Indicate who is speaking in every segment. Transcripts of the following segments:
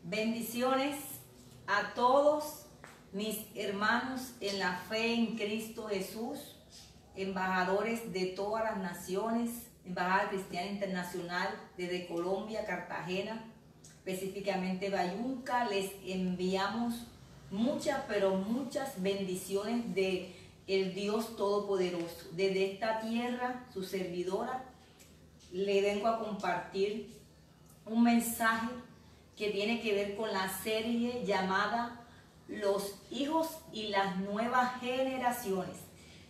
Speaker 1: Bendiciones a todos mis hermanos en la fe en Cristo Jesús, embajadores de todas las naciones, Embajada Cristiana Internacional desde Colombia, Cartagena, específicamente Bayunca. Les enviamos muchas, pero muchas bendiciones de el Dios Todopoderoso. Desde esta tierra, su servidora, le vengo a compartir un mensaje que tiene que ver con la serie llamada Los hijos y las nuevas generaciones.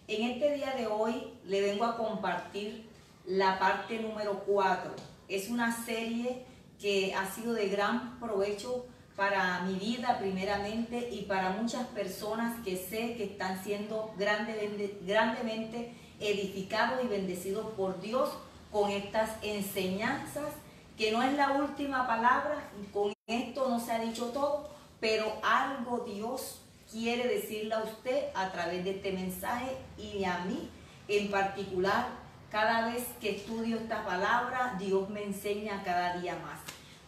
Speaker 1: En este día de hoy le vengo a compartir la parte número 4. Es una serie que ha sido de gran provecho para mi vida primeramente y para muchas personas que sé que están siendo grandemente edificados y bendecidos por Dios con estas enseñanzas, que no es la última palabra, con esto no se ha dicho todo, pero algo Dios quiere decirle a usted a través de este mensaje y a mí en particular. Cada vez que estudio esta palabra, Dios me enseña cada día más.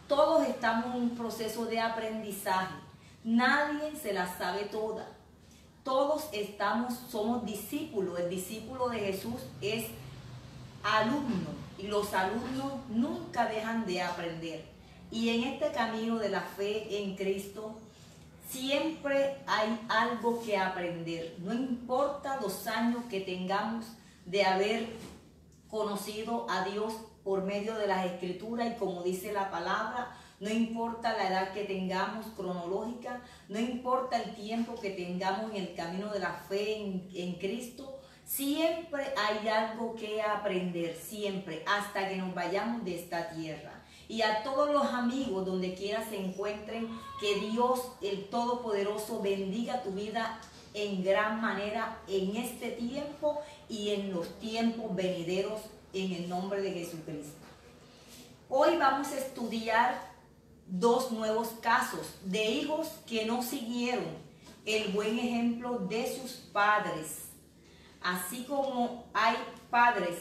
Speaker 1: Todos estamos en un proceso de aprendizaje. Nadie se la sabe toda. Todos somos discípulos. El discípulo de Jesús es alumno y los alumnos nunca dejan de aprender. Y en este camino de la fe en Cristo siempre hay algo que aprender. No importa los años que tengamos de haber conocido a Dios por medio de las Escrituras y como dice la palabra, no importa la edad que tengamos cronológica, no importa el tiempo que tengamos en el camino de la fe en Cristo, siempre hay algo que aprender, siempre, hasta que nos vayamos de esta tierra. Y a todos los amigos, donde quiera se encuentren, que Dios, el Todopoderoso, bendiga tu vida en gran manera en este tiempo y en los tiempos venideros, en el nombre de Jesucristo. Hoy vamos a estudiar dos nuevos casos de hijos que no siguieron el buen ejemplo de sus padres. Así como hay padres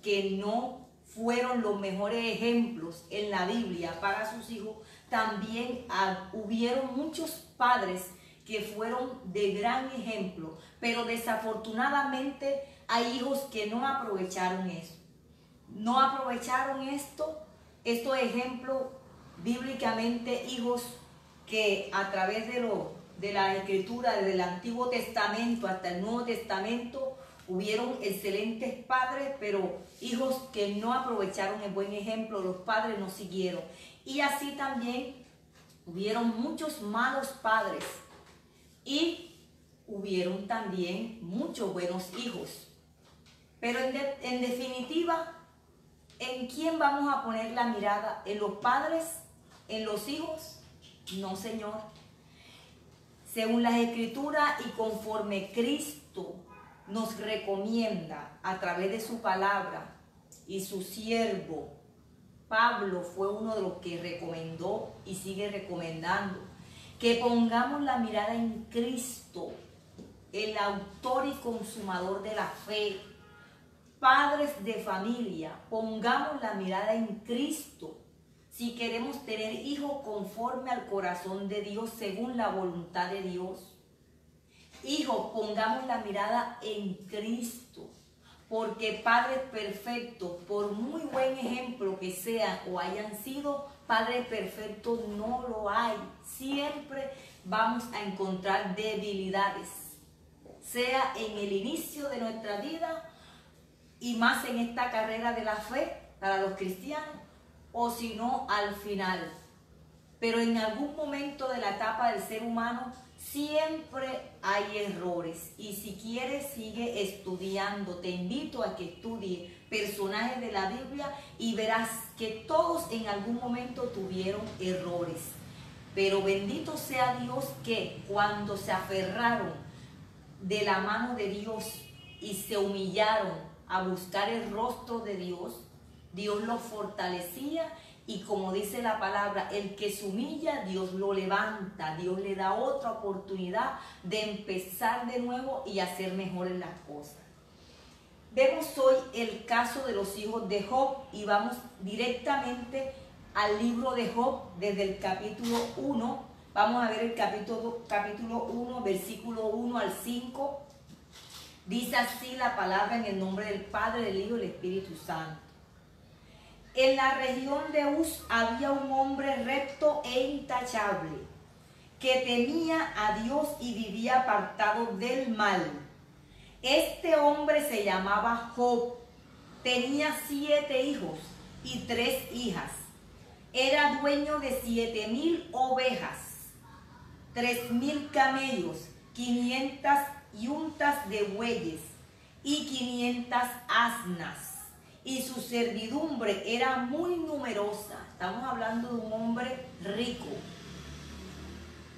Speaker 1: que no fueron los mejores ejemplos en la Biblia para sus hijos, también hubieron muchos padres que fueron de gran ejemplo, pero desafortunadamente hay hijos que no aprovecharon eso. No aprovecharon estos ejemplos bíblicamente, hijos que a través de la Escritura, desde el Antiguo Testamento hasta el Nuevo Testamento, hubieron excelentes padres, pero hijos que no aprovecharon el buen ejemplo, los padres no siguieron. Y así también hubieron muchos malos padres y hubieron también muchos buenos hijos. Pero en definitiva, ¿en quién vamos a poner la mirada? ¿En los padres? ¿En los hijos? No, Señor. Según las Escrituras y conforme Cristo nos recomienda a través de su palabra, y su siervo Pablo fue uno de los que recomendó y sigue recomendando que pongamos la mirada en Cristo, el autor y consumador de la fe. Padres de familia, pongamos la mirada en Cristo si queremos tener hijos conforme al corazón de Dios, según la voluntad de Dios. Hijos, pongamos la mirada en Cristo, porque padres perfectos, por muy buen ejemplo que sean o hayan sido, padres perfectos no lo hay. Siempre vamos a encontrar debilidades, sea en el inicio de nuestra vida y más en esta carrera de la fe para los cristianos, o si no al final. Pero en algún momento de la etapa del ser humano siempre hay errores, y si quieres sigue estudiando. Te invito a que estudies personajes de la Biblia y verás que todos en algún momento tuvieron errores. Pero bendito sea Dios que cuando se aferraron de la mano de Dios y se humillaron a buscar el rostro de Dios, Dios los fortalecía. Y como dice la palabra, el que se humilla, Dios lo levanta. Dios le da otra oportunidad de empezar de nuevo y hacer mejores las cosas. Vemos hoy el caso de los hijos de Job y vamos directamente al libro de Job desde el capítulo 1. Vamos a ver el capítulo 1, versículo 1 al 5. Dice así la palabra en el nombre del Padre, del Hijo y del Espíritu Santo. En la región de Uz había un hombre recto e intachable, que temía a Dios y vivía apartado del mal. Este hombre se llamaba Job, tenía 7 hijos y 3 hijas. Era dueño de 7,000 ovejas, 3,000 camellos, 500 yuntas de bueyes y 500 asnas. Y su servidumbre era muy numerosa. Estamos hablando de un hombre rico,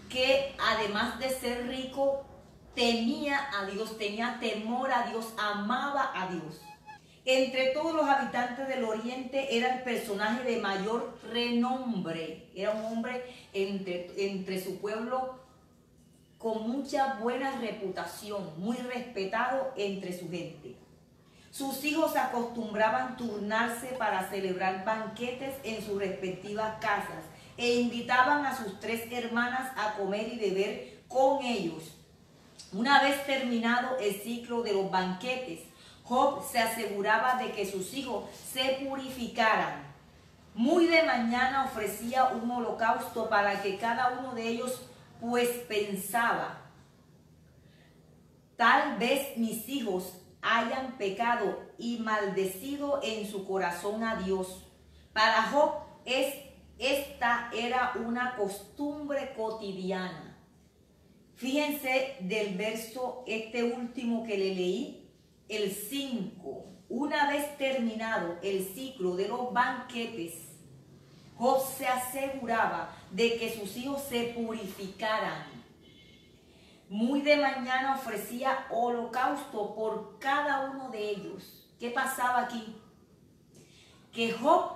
Speaker 1: que además de ser rico, temía a Dios, tenía temor a Dios, amaba a Dios. Entre todos los habitantes del oriente era el personaje de mayor renombre. Era un hombre entre su pueblo con mucha buena reputación, muy respetado entre su gente. Sus hijos acostumbraban turnarse para celebrar banquetes en sus respectivas casas e invitaban a sus 3 hermanas a comer y beber con ellos. Una vez terminado el ciclo de los banquetes, Job se aseguraba de que sus hijos se purificaran. Muy de mañana ofrecía un holocausto para que cada uno de ellos, pues pensaba, tal vez mis hijos hayan pecado y maldecido en su corazón a Dios. Para Job esta era una costumbre cotidiana. Fíjense del verso último que le leí, el 5. Una vez terminado el ciclo de los banquetes, Job se aseguraba de que sus hijos se purificaran. Muy de mañana ofrecía holocausto por cada uno de ellos. ¿Qué pasaba aquí? Que Job,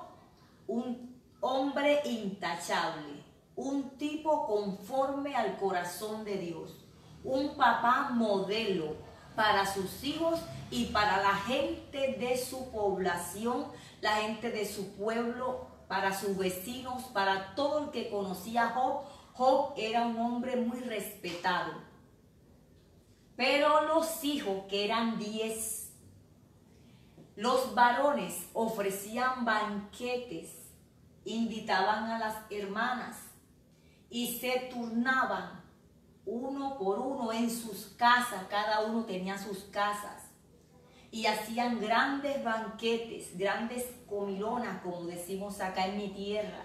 Speaker 1: un hombre intachable, un tipo conforme al corazón de Dios, un papá modelo para sus hijos y para la gente de su población, la gente de su pueblo, para sus vecinos, para todo el que conocía a Job. Job era un hombre muy respetado. Pero los hijos, que eran 10, los varones ofrecían banquetes, invitaban a las hermanas y se turnaban uno por uno en sus casas. Cada uno tenía sus casas y hacían grandes banquetes, grandes comilonas, como decimos acá en mi tierra,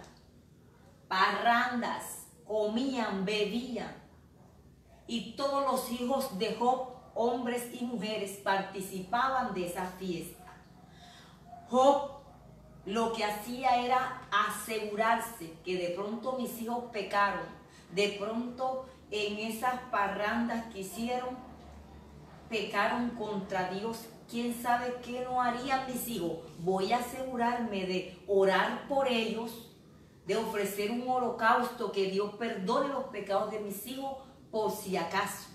Speaker 1: parrandas, comían, bebían. Y todos los hijos de Job, hombres y mujeres, participaban de esa fiesta. Job lo que hacía era asegurarse que de pronto mis hijos pecaron, de pronto en esas parrandas que hicieron, pecaron contra Dios. ¿Quién sabe qué no harían mis hijos? Voy a asegurarme de orar por ellos, de ofrecer un holocausto, que Dios perdone los pecados de mis hijos, por si acaso.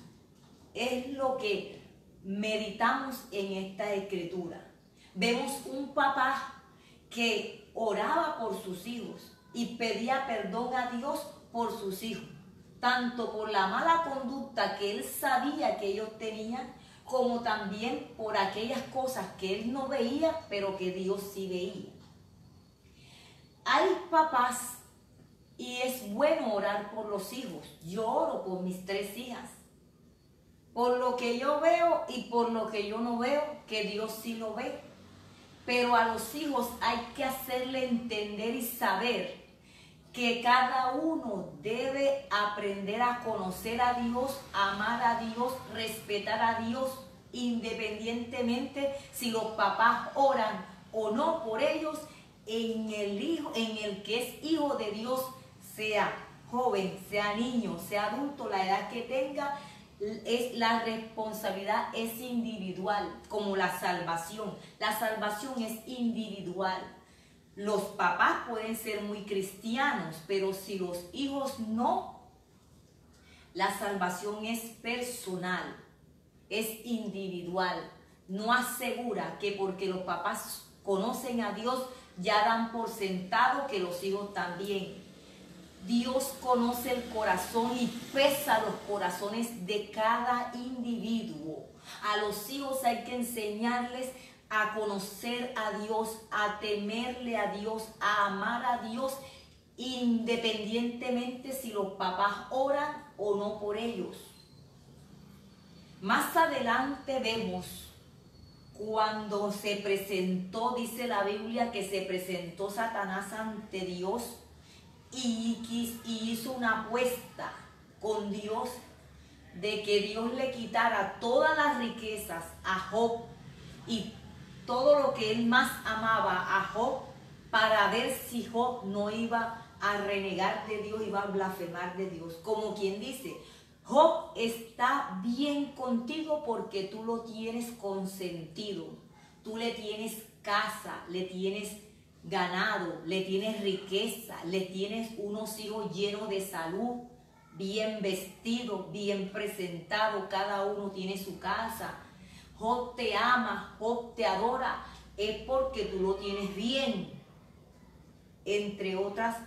Speaker 1: Es lo que meditamos en esta escritura. Vemos un papá que oraba por sus hijos y pedía perdón a Dios por sus hijos, tanto por la mala conducta que él sabía que ellos tenían, como también por aquellas cosas que él no veía, pero que Dios sí veía. Hay papás, y es bueno orar por los hijos. Yo oro por mis 3 hijas. Por lo que yo veo y por lo que yo no veo, que Dios sí lo ve. Pero a los hijos hay que hacerle entender y saber que cada uno debe aprender a conocer a Dios, amar a Dios, respetar a Dios, independientemente si los papás oran o no por ellos. En el que es hijo de Dios, sea joven, sea niño, sea adulto, la edad que tenga, la responsabilidad es individual, como la salvación. La salvación es individual. Los papás pueden ser muy cristianos, pero si los hijos no, la salvación es personal, es individual. No asegura que porque los papás conocen a Dios, ya dan por sentado que los hijos también. Dios conoce el corazón y pesa los corazones de cada individuo. A los hijos hay que enseñarles a conocer a Dios, a temerle a Dios, a amar a Dios, independientemente si los papás oran o no por ellos. Más adelante vemos cuando se presentó, dice la Biblia, que se presentó Satanás ante Dios y hizo una apuesta con Dios de que Dios le quitara todas las riquezas a Job y todo lo que él más amaba a Job, para ver si Job no iba a renegar de Dios, iba a blasfemar de Dios. Como quien dice, Job está bien contigo porque tú lo tienes consentido, tú le tienes casa, le tienes ganado, le tienes riqueza, le tienes unos hijos llenos de salud, bien vestidos, bien presentados, cada uno tiene su casa. Job te ama, Job te adora, es porque tú lo tienes bien. Entre otras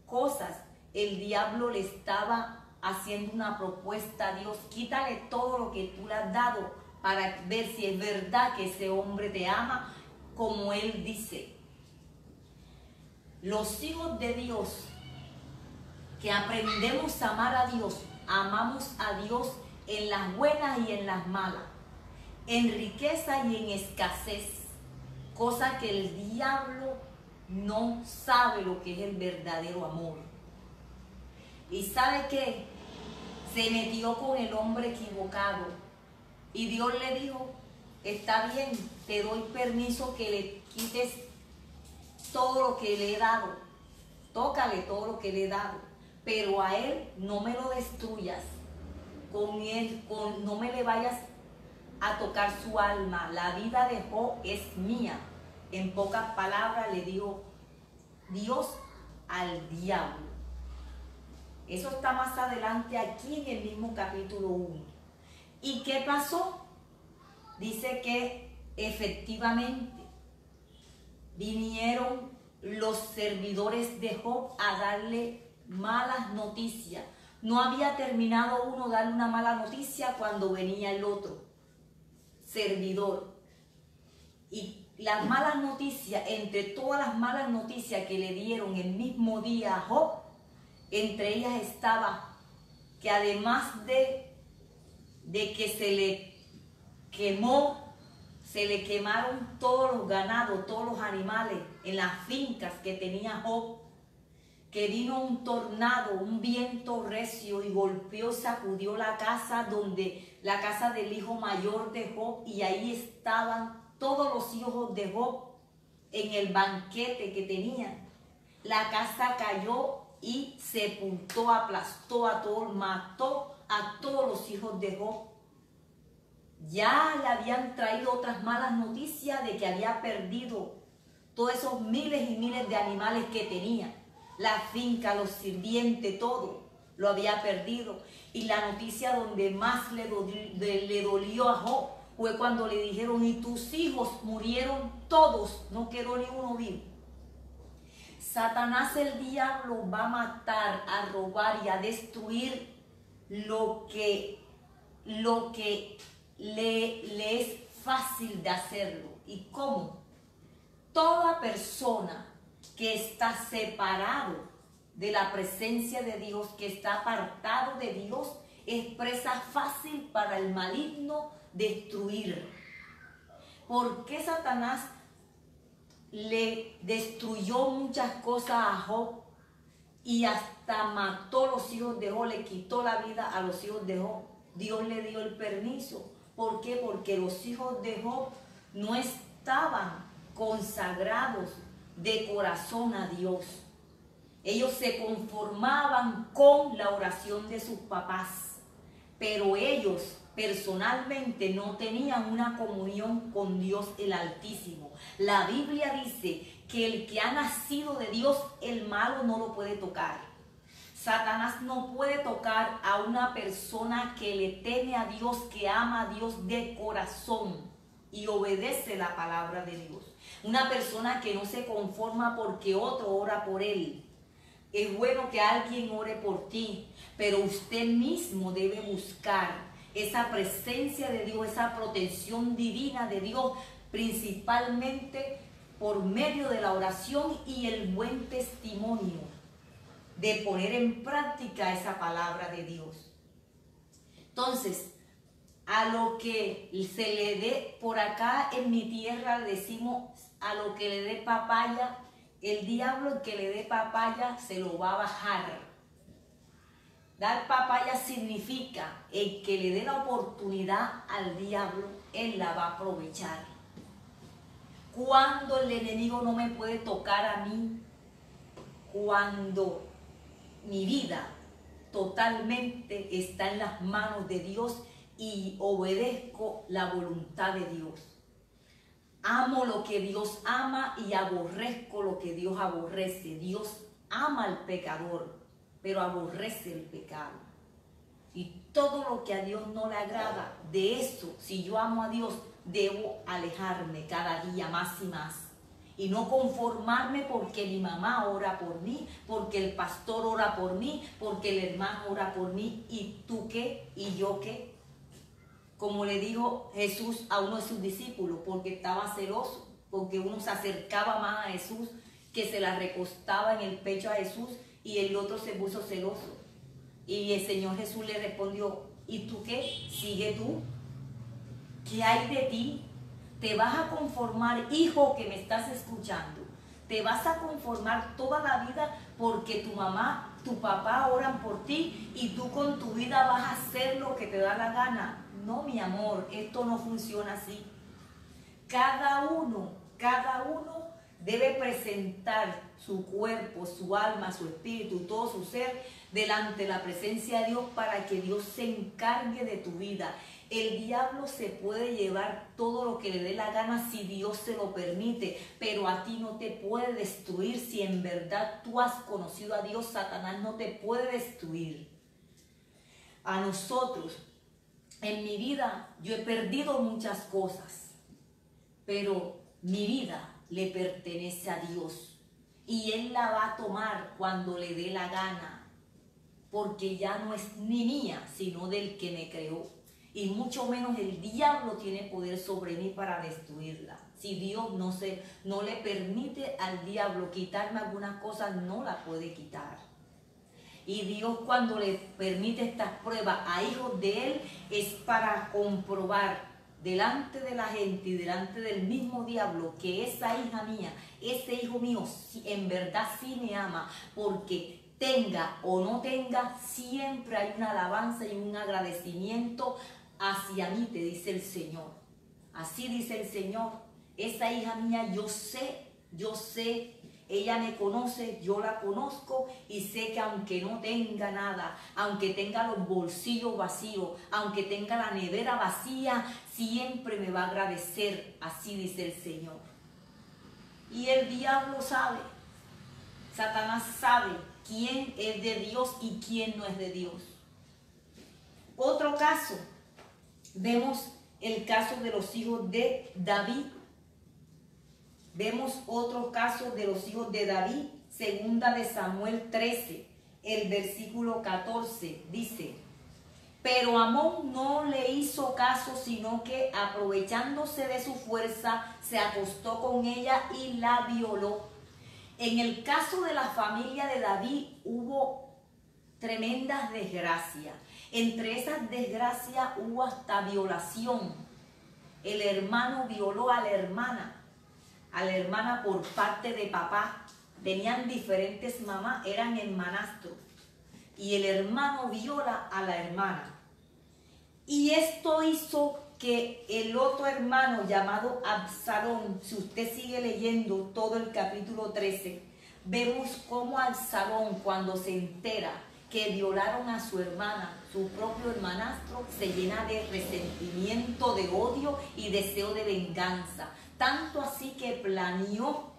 Speaker 1: cosas, el diablo le estaba haciendo una propuesta a Dios: quítale todo lo que tú le has dado para ver si es verdad que ese hombre te ama como él dice. Los hijos de Dios que aprendemos a amar a Dios, amamos a Dios en las buenas y en las malas, en riqueza y en escasez, cosa que el diablo no sabe lo que es el verdadero amor. ¿Y sabe qué? Se metió con el hombre equivocado y Dios le dijo: está bien, te doy permiso que le quites todo lo que le he dado, tócale todo lo que le he dado, pero a él no me lo destruyas, con él, no me le vayas a tocar su alma, la vida de Job es mía. En pocas palabras le dijo Dios al diablo. Eso está más adelante aquí en el mismo capítulo 1. ¿Y qué pasó? Dice que efectivamente vinieron los servidores de Job a darle malas noticias. No había terminado uno darle una mala noticia cuando venía el otro servidor. Y las malas noticias, entre todas las malas noticias que le dieron el mismo día a Job, entre ellas estaba que además de que se le quemó, se le quemaron todos los ganados, todos los animales en las fincas que tenía Job, que vino un tornado, un viento recio y golpeó, sacudió la casa la casa del hijo mayor de Job, y ahí estaban todos los hijos de Job en el banquete que tenían. La casa cayó y sepultó, aplastó a todos, mató a todos los hijos de Job. Ya le habían traído otras malas noticias de que había perdido todos esos miles y miles de animales que tenía. La finca, los sirvientes, todo lo había perdido. Y la noticia donde más le dolió a Job fue cuando le dijeron: y tus hijos murieron todos, no quedó ni uno vivo. Satanás, el diablo, va a matar, a robar y a destruir lo que le es fácil de hacerlo. ¿Y cómo? Toda persona que está separado de la presencia de Dios, que está apartado de Dios, es presa fácil para el maligno destruir. ¿Por qué Satanás le destruyó muchas cosas a Job y hasta mató a los hijos de Job, le quitó la vida a los hijos de Job? Dios le dio el permiso. ¿Por qué? Porque los hijos de Job no estaban consagrados de corazón a Dios. Ellos se conformaban con la oración de sus papás, pero ellos personalmente no tenían una comunión con Dios el Altísimo. La Biblia dice que el que ha nacido de Dios, el malo no lo puede tocar. Satanás no puede tocar a una persona que le teme a Dios, que ama a Dios de corazón y obedece la palabra de Dios. Una persona que no se conforma porque otro ora por él. Es bueno que alguien ore por ti, pero usted mismo debe buscar esa presencia de Dios, esa protección divina de Dios, principalmente por medio de la oración y el buen testimonio de poner en práctica esa palabra de Dios. Entonces, a lo que se le dé, por acá en mi tierra decimos, a lo que le dé papaya, el diablo que le dé papaya se lo va a bajar. Dar papaya significa el que le dé la oportunidad al diablo, él la va a aprovechar. Cuando el enemigo no me puede tocar a mí, cuando mi vida totalmente está en las manos de Dios y obedezco la voluntad de Dios. Amo lo que Dios ama y aborrezco lo que Dios aborrece. Dios ama al pecador, pero aborrece el pecado. Y todo lo que a Dios no le agrada, de eso, si yo amo a Dios, debo alejarme cada día más y más. Y no conformarme porque mi mamá ora por mí, porque el pastor ora por mí, porque el hermano ora por mí. ¿Y tú qué? ¿Y yo qué? Como le dijo Jesús a uno de sus discípulos, porque estaba celoso, porque uno se acercaba más a Jesús, que se la recostaba en el pecho a Jesús, y el otro se puso celoso. Y el Señor Jesús le respondió, ¿y tú qué? Sigue tú. ¿Qué hay de ti? ¿Te vas a conformar, hijo que me estás escuchando? ¿Te vas a conformar toda la vida porque tu mamá, tu papá oran por ti y tú con tu vida vas a hacer lo que te da la gana? No, mi amor, esto no funciona así. Cada uno debe presentar su cuerpo, su alma, su espíritu, todo su ser delante de la presencia de Dios para que Dios se encargue de tu vida. El diablo se puede llevar todo lo que le dé la gana si Dios se lo permite, pero a ti no te puede destruir. Si en verdad tú has conocido a Dios, Satanás no te puede destruir. A nosotros, en mi vida, yo he perdido muchas cosas, pero mi vida le pertenece a Dios y Él la va a tomar cuando le dé la gana, porque ya no es ni mía, sino del que me creó. Y mucho menos el diablo tiene poder sobre mí para destruirla. Si Dios no le permite al diablo quitarme algunas cosas, no la puede quitar. Y Dios, cuando le permite estas pruebas a hijos de Él, es para comprobar delante de la gente y delante del mismo diablo que esa hija mía, ese hijo mío, en verdad sí me ama, porque tenga o no tenga, siempre hay una alabanza y un agradecimiento hacia mí, te dice el Señor. Así dice el Señor, esa hija mía, yo sé, ella me conoce, yo la conozco y sé que aunque no tenga nada, aunque tenga los bolsillos vacíos, aunque tenga la nevera vacía, siempre me va a agradecer, así dice el Señor. Y el diablo sabe, Satanás sabe quién es de Dios y quién no es de Dios. Otro caso, vemos el caso de los hijos de David. Vemos otro caso de los hijos de David, segunda de Samuel 13, el versículo 14, dice: pero Amón no le hizo caso, sino que aprovechándose de su fuerza, se acostó con ella y la violó. En el caso de la familia de David hubo tremendas desgracias. Entre esas desgracias hubo hasta violación. El hermano violó a la hermana por parte de papá. Tenían diferentes mamás, eran hermanastros. Y el hermano viola a la hermana. Y esto hizo que el otro hermano llamado Absalón, si usted sigue leyendo todo el capítulo 13, vemos cómo Absalón, cuando se entera que violaron a su hermana, su propio hermanastro, se llena de resentimiento, de odio y deseo de venganza. Tanto así que planeó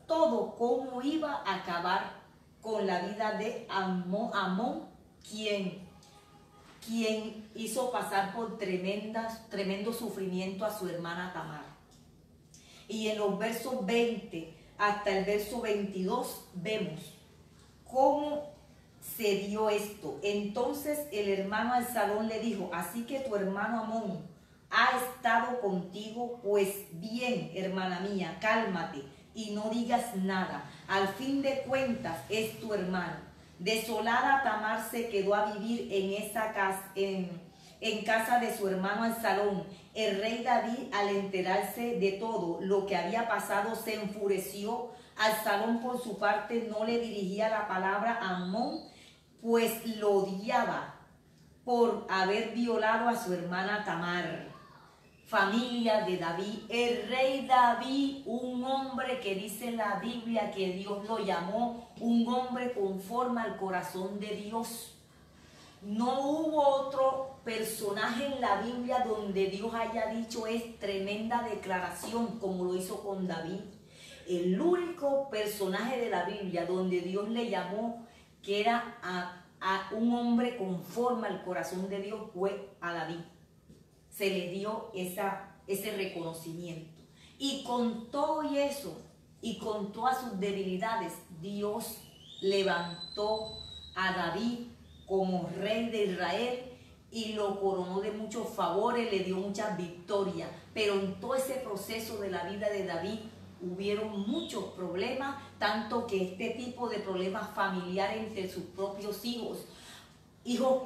Speaker 1: todo cómo iba a acabar con la vida de Amón, quien hizo pasar por tremendo sufrimiento a su hermana Tamar. Y en los versos 20 hasta el verso 22 vemos cómo se dio esto. Entonces el hermano Absalón le dijo: así que tu hermano Amnón ha estado contigo, pues bien, hermana mía, cálmate y no digas nada. Al fin de cuentas es tu hermano. Desolada Tamar se quedó a vivir en esa casa, en casa de su hermano Absalón. El rey David, al enterarse de todo lo que había pasado, se enfureció. Absalón, por su parte, no le dirigía la palabra a Amnón, pues lo odiaba por haber violado a su hermana Tamar. Familia de David, el rey David, un hombre que dice la Biblia que Dios lo llamó un hombre conforme al corazón de Dios. No hubo otro personaje en la Biblia donde Dios haya dicho es tremenda declaración como lo hizo con David. El único personaje de la Biblia donde Dios le llamó que era a un hombre conforme al corazón de Dios fue a David. Se le dio ese reconocimiento. Y con todo y eso, y con todas sus debilidades, Dios levantó a David como rey de Israel y lo coronó de muchos favores, le dio muchas victorias. Pero en todo ese proceso de la vida de David hubieron muchos problemas, tanto que este tipo de problemas familiares entre sus propios hijos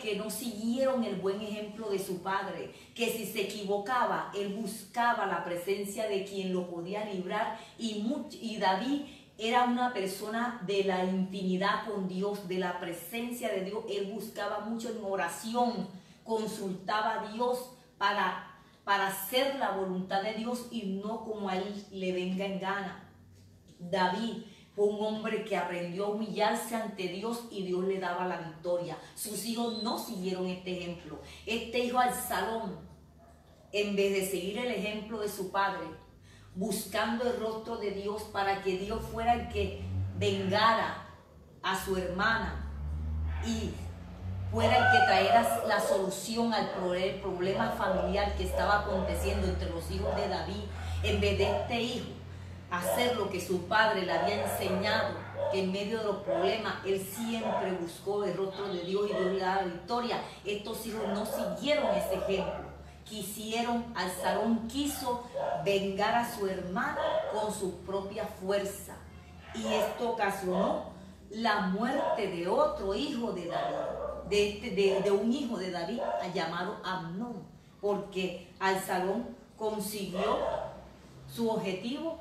Speaker 1: que no siguieron el buen ejemplo de su padre, que si se equivocaba, él buscaba la presencia de quien lo podía librar, y David era una persona de la intimidad con Dios, de la presencia de Dios. Él buscaba mucho en oración, consultaba a Dios para hacer la voluntad de Dios y no como a él le venga en gana. David fue un hombre que aprendió a humillarse ante Dios y Dios le daba la victoria. Sus hijos no siguieron este ejemplo. Este hijo Absalón, en vez de seguir el ejemplo de su padre, buscando el rostro de Dios para que Dios fuera el que vengara a su hermana y fuera el que trajera la solución al problema familiar que estaba aconteciendo entre los hijos de David, en vez de este hijo hacer lo que su padre le había enseñado, que en medio de los problemas él siempre buscó el rostro de Dios y Dios le daba victoria. Estos hijos no siguieron ese ejemplo. Absalón quiso vengar a su hermana con su propia fuerza. Y esto ocasionó la muerte de otro hijo de David, de un hijo de David llamado Amnón, porque Absalón consiguió su objetivo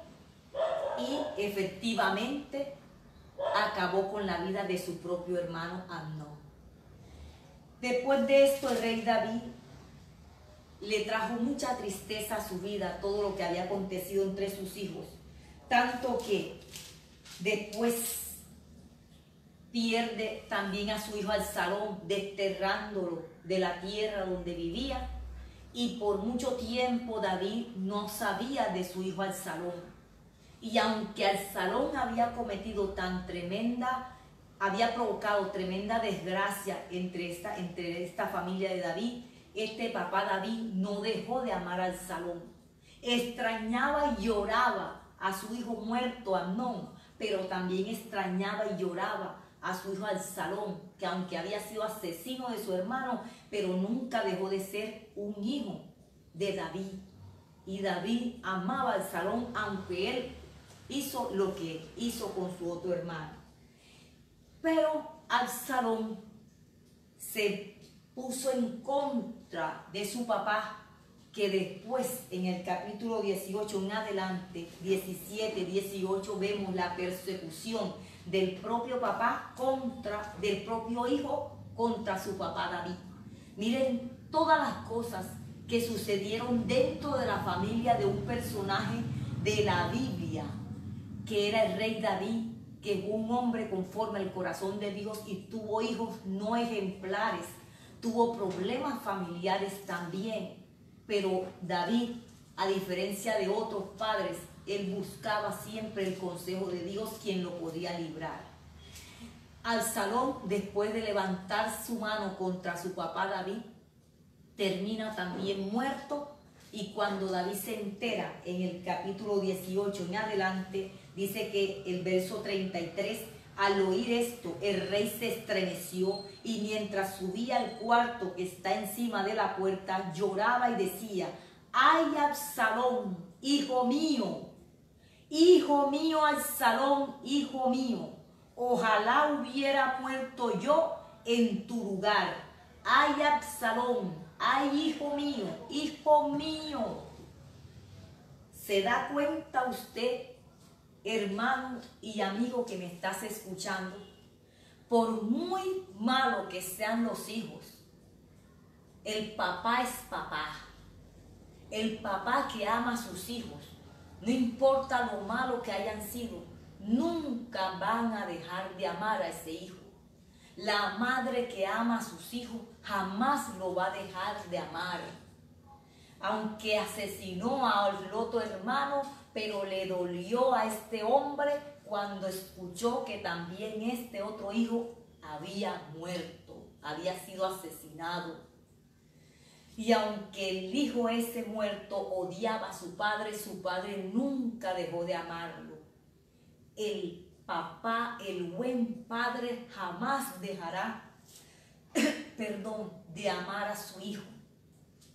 Speaker 1: y efectivamente acabó con la vida de su propio hermano Amnón. Después de esto, el rey David le trajo mucha tristeza a su vida todo lo que había acontecido entre sus hijos, tanto que después pierde también a su hijo Absalón, desterrándolo de la tierra donde vivía, y por mucho tiempo David no sabía de su hijo Absalón. Y aunque Absalón había provocado tremenda desgracia entre esta familia de David, este papá David no dejó de amar a Absalón. Extrañaba y lloraba a su hijo muerto Amnón, pero también extrañaba y lloraba a su hijo Absalón, que aunque había sido asesino de su hermano, pero nunca dejó de ser un hijo de David. Y David amaba a Absalón, aunque él hizo lo que hizo con su otro hermano. Pero Absalón se puso en contra de su papá, que después en el capítulo 18 en adelante, 17, 18, vemos la persecución del propio papá del propio hijo contra su papá David. Miren todas las cosas que sucedieron dentro de la familia de un personaje de la Biblia, que era el rey David, que fue un hombre conforme al corazón de Dios y tuvo hijos no ejemplares, tuvo problemas familiares también. Pero David, a diferencia de otros padres, él buscaba siempre el consejo de Dios, quien lo podía librar. Absalón, después de levantar su mano contra su papá David, termina también muerto Y cuando David se entera, en el capítulo 18 en adelante, dice que el verso 33, al oír esto, el rey se estremeció y mientras subía al cuarto que está encima de la puerta, lloraba y decía: ¡ay, Absalón, hijo mío! Hijo mío, Absalón, hijo mío, ojalá hubiera muerto yo en tu lugar. ¡Ay, Absalón! ¡Ay, hijo mío! ¡Hijo mío! ¿Se da cuenta usted, hermano y amigo que me estás escuchando? Por muy malo que sean los hijos, el papá es papá. El papá que ama a sus hijos, no importa lo malo que hayan sido, nunca van a dejar de amar a ese hijo. La madre que ama a sus hijos jamás lo va a dejar de amar. Aunque asesinó al otro hermano, pero le dolió a este hombre cuando escuchó que también este otro hijo había muerto, había sido asesinado. Y aunque el hijo ese muerto odiaba a su padre nunca dejó de amarlo. El papá, el buen padre, jamás dejará, de amar a su hijo.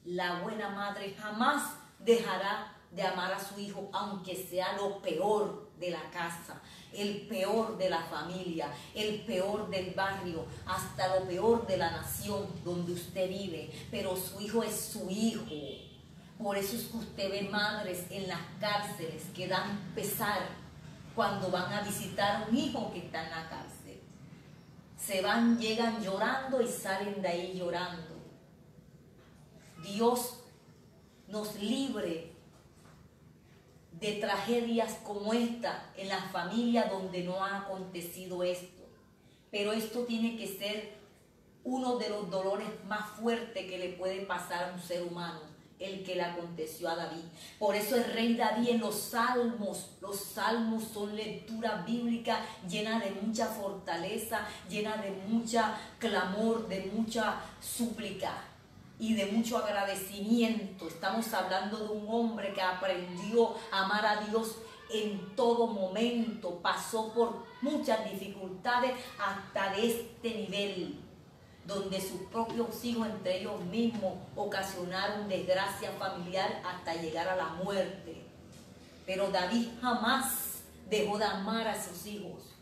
Speaker 1: La buena madre jamás dejará de amar a su hijo, aunque sea lo peor de la casa, el peor de la familia, el peor del barrio, hasta lo peor de la nación donde usted vive. Pero su hijo es su hijo. Por eso es que usted ve madres en las cárceles que dan pesar cuando van a visitar a un hijo que está en la cárcel. Se van, llegan llorando y salen de ahí llorando. Dios nos libre de tragedias como esta en la familia donde no ha acontecido esto. Pero esto tiene que ser uno de los dolores más fuertes que le puede pasar a un ser humano, el que le aconteció a David. Por eso el rey David en los salmos son lectura bíblica llena de mucha fortaleza, llena de mucha clamor, de mucha súplica y de mucho agradecimiento. Estamos hablando de un hombre que aprendió a amar a Dios en todo momento, pasó por muchas dificultades hasta de este nivel, donde sus propios hijos entre ellos mismos ocasionaron desgracia familiar hasta llegar a la muerte. Pero David jamás dejó de amar a sus hijos.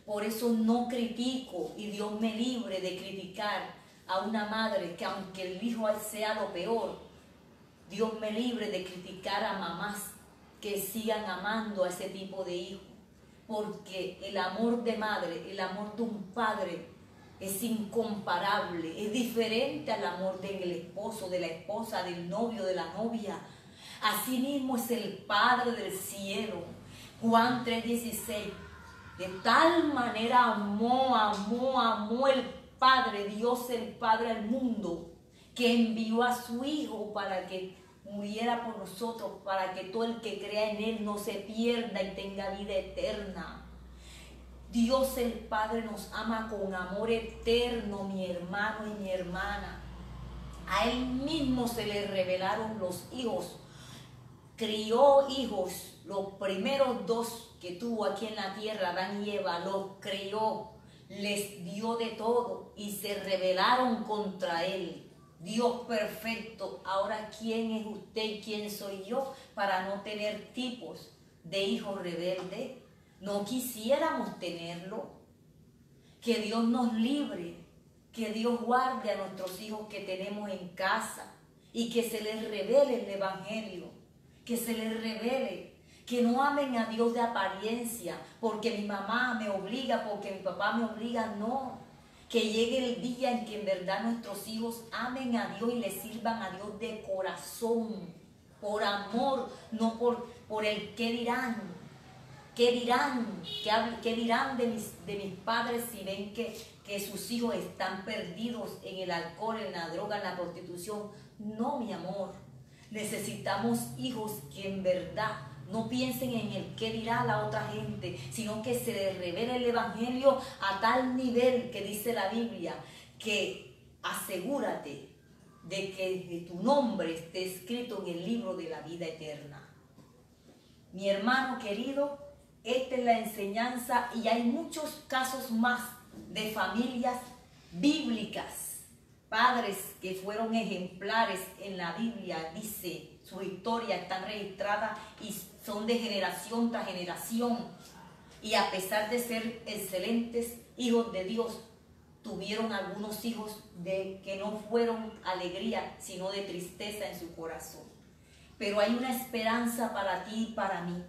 Speaker 1: Por eso no critico, y Dios me libre de criticar a una madre que aunque el hijo sea lo peor, Dios me libre de criticar a mamás que sigan amando a ese tipo de hijos, porque el amor de madre, el amor de un padre es incomparable, es diferente al amor del esposo, de la esposa, del novio, de la novia. Asimismo es el Padre del cielo. Juan 3:16, de tal manera amó el Padre, Dios el Padre al mundo, que envió a su Hijo para que muriera por nosotros, para que todo el que crea en Él no se pierda y tenga vida eterna. Dios el Padre nos ama con amor eterno, mi hermano y mi hermana. A Él mismo se le revelaron los hijos. Crió hijos, los primeros dos que tuvo aquí en la tierra, Adán y Eva, los crió, les dio de todo y se rebelaron contra Él. Dios perfecto. Ahora, ¿quién es usted y quién soy yo para no tener tipos de hijos rebeldes? No quisiéramos tenerlo. Que Dios nos libre, que Dios guarde a nuestros hijos que tenemos en casa y que se les revele el Evangelio, que se les revele, que no amen a Dios de apariencia, porque mi mamá me obliga, porque mi papá me obliga, no. Que llegue el día en que en verdad nuestros hijos amen a Dios y le sirvan a Dios de corazón, por amor, no por el qué dirán. ¿Qué dirán? ¿Qué dirán de mis padres si ven que sus hijos están perdidos en el alcohol, en la droga, en la prostitución? No, mi amor. Necesitamos hijos que en verdad no piensen en el qué dirá la otra gente, sino que se les revele el Evangelio a tal nivel que dice la Biblia, que asegúrate de que tu nombre esté escrito en el libro de la vida eterna. Mi hermano querido, esta es la enseñanza y hay muchos casos más de familias bíblicas, padres que fueron ejemplares en la Biblia, dice, sus historias están registradas y son de generación tras generación. Y a pesar de ser excelentes hijos de Dios, tuvieron algunos hijos que no fueron alegría, sino de tristeza en su corazón. Pero hay una esperanza para ti y para mí,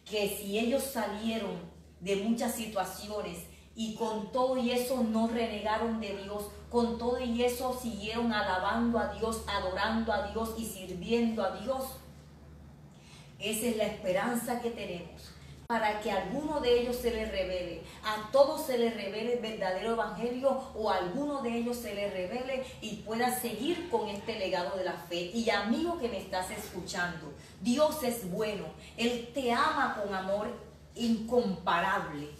Speaker 1: que si ellos salieron de muchas situaciones y con todo y eso no renegaron de Dios, con todo y eso siguieron alabando a Dios, adorando a Dios y sirviendo a Dios, esa es la esperanza que tenemos. Para que a alguno de ellos se les revele, a todos se les revele el verdadero evangelio, o a alguno de ellos se les revele y pueda seguir con este legado de la fe. Y amigo que me estás escuchando, Dios es bueno, Él te ama con amor incomparable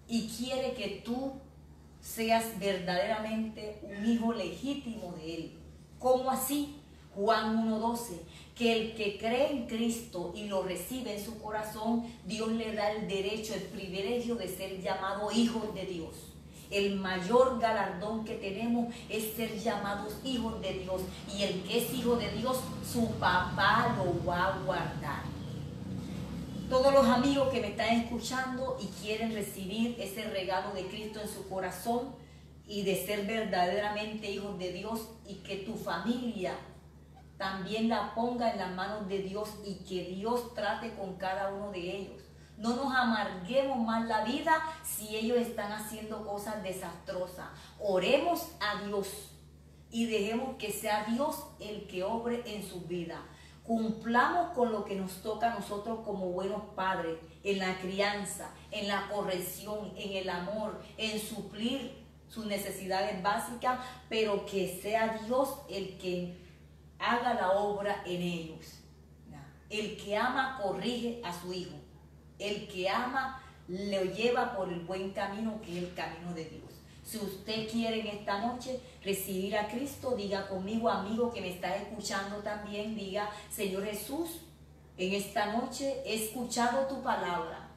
Speaker 1: y quiere que tú seas verdaderamente un hijo legítimo de Él. ¿Cómo así? Juan 1:12, que el que cree en Cristo y lo recibe en su corazón, Dios le da el derecho, el privilegio de ser llamado hijos de Dios. El mayor galardón que tenemos es ser llamados hijos de Dios, y el que es hijo de Dios, su papá lo va a guardar. Todos los amigos que me están escuchando y quieren recibir ese regalo de Cristo en su corazón y de ser verdaderamente hijos de Dios, y que tu familia también la ponga en las manos de Dios y que Dios trate con cada uno de ellos. No nos amarguemos más la vida si ellos están haciendo cosas desastrosas. Oremos a Dios y dejemos que sea Dios el que obre en sus vidas. Cumplamos con lo que nos toca a nosotros como buenos padres, en la crianza, en la corrección, en el amor, en suplir sus necesidades básicas, pero que sea Dios el que haga la obra en ellos. El que ama corrige a su hijo. El que ama lo lleva por el buen camino, que es el camino de Dios. Si usted quiere en esta noche recibir a Cristo, diga conmigo, amigo que me está escuchando también, diga: Señor Jesús, en esta noche he escuchado tu palabra.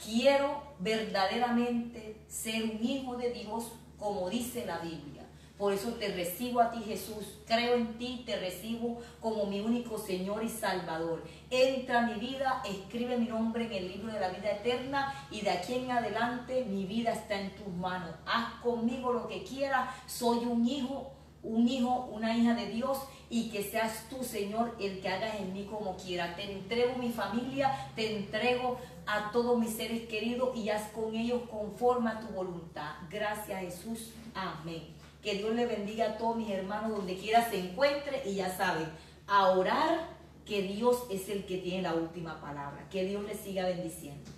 Speaker 1: Quiero verdaderamente ser un hijo de Dios como dice la Biblia. Por eso te recibo a ti, Jesús. Creo en ti, te recibo como mi único Señor y Salvador. Entra a mi vida, escribe mi nombre en el libro de la vida eterna, y de aquí en adelante mi vida está en tus manos. Haz conmigo lo que quieras. Soy un hijo, una hija de Dios, y que seas tú, Señor, el que hagas en mí como quieras. Te entrego mi familia, te entrego a todos mis seres queridos, y haz con ellos conforme a tu voluntad. Gracias, Jesús. Amén. Que Dios le bendiga a todos mis hermanos donde quiera se encuentre, y ya saben, a orar, que Dios es el que tiene la última palabra. Que Dios les siga bendiciendo.